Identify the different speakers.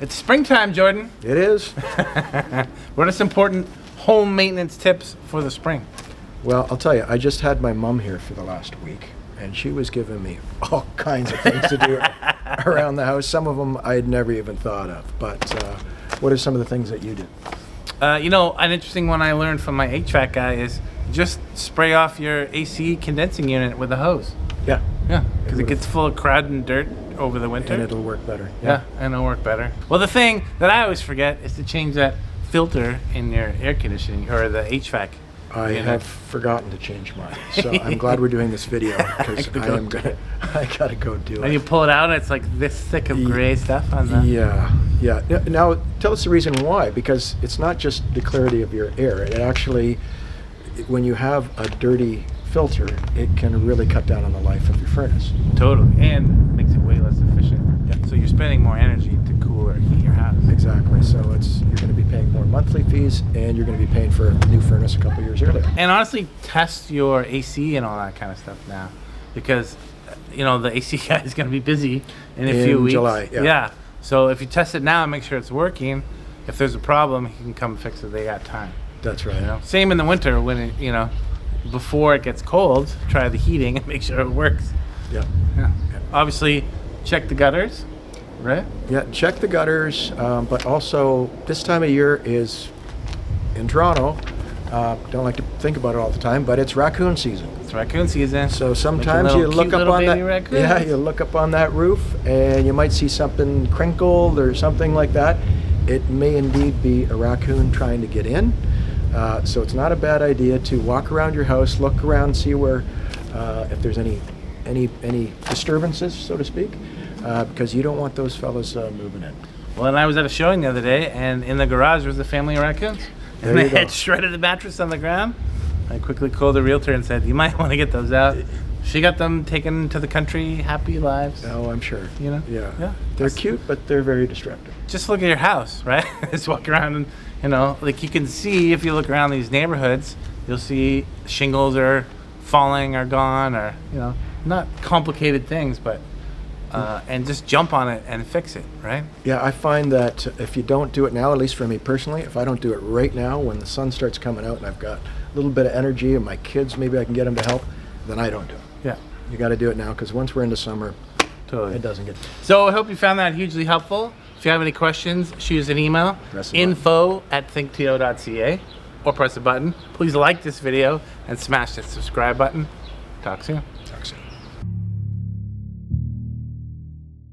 Speaker 1: It's springtime, Jordan.
Speaker 2: It is.
Speaker 1: What are some important home maintenance tips for the spring?
Speaker 2: Well, I'll tell you, I just had my mom here for the last week, and she was giving me all kinds of things to do around the house. Some of them I'd never even thought of. But what are some of the things that you do?
Speaker 1: An interesting one I learned from my HVAC guy is just spray off your AC condensing unit with a hose.
Speaker 2: Yeah.
Speaker 1: Yeah, because it gets full of crud and dirt over the winter.
Speaker 2: And it'll work better.
Speaker 1: Yeah, and it'll work better. Well, the thing that I always forget is to change that filter in your air conditioning or the HVAC.
Speaker 2: I have forgotten to change mine, so I'm glad we're doing this video because I gotta go do it.
Speaker 1: And you pull it out, and it's like this thick of gray stuff on the.
Speaker 2: Yeah. Now, tell us the reason why, because it's not just the clarity of your air. It actually, when you have a dirty filter, it can really cut down on the life of your furnace.
Speaker 1: Totally, and makes it way less efficient. Yeah. So you're spending more energy to cool or heat your house.
Speaker 2: Exactly. So you're going to be paying more monthly fees, and you're going to be paying for a new furnace a couple years earlier.
Speaker 1: And honestly, test your AC and all that kind of stuff now, because the AC guy is going to be busy in a few weeks.
Speaker 2: July.
Speaker 1: Yeah. So if you test it now and make sure it's working, if there's a problem, he can come fix it. They got time.
Speaker 2: That's right.
Speaker 1: Same in the winter when before it gets cold, try the heating and make sure it works.
Speaker 2: Yeah.
Speaker 1: Obviously, check the gutters, right?
Speaker 2: Yeah, check the gutters, but also this time of year is in Toronto. Don't like to think about it all the time, but it's raccoon season.
Speaker 1: It's raccoon season.
Speaker 2: So sometimes you look up on that.
Speaker 1: Raccoons.
Speaker 2: Yeah, you look up on that roof, and you might see something crinkled or something like that. It may indeed be a raccoon trying to get in. So it's not a bad idea to walk around your house, look around, see where if there's any disturbances, so to speak, because you don't want those fellas moving in.
Speaker 1: Well, and I was at a showing the other day, and in the garage was a family of raccoons. And they had shredded the mattress on the ground. I quickly called the realtor and said, "You might want to get those out." She got them taken to the country, happy lives.
Speaker 2: Oh, I'm sure.
Speaker 1: Yeah.
Speaker 2: They're cute, but they're very destructive.
Speaker 1: Just look at your house, right? Just walk around and, like you can see if you look around these neighborhoods, you'll see shingles are falling or gone or, not complicated things, but, and just jump on it and fix it, right?
Speaker 2: Yeah, I find that if you don't do it now, at least for me personally, if I don't do it right now when the sun starts coming out and I've got a little bit of energy and my kids, maybe I can get them to help, then I don't do it.
Speaker 1: Yeah.
Speaker 2: You got to do it now because once we're into summer,
Speaker 1: totally.
Speaker 2: It doesn't get.
Speaker 1: So I hope you found that hugely helpful. If you have any questions, shoot us an email, info@thinktO.ca, or press a button. Please like this video and smash that subscribe button. Talk soon.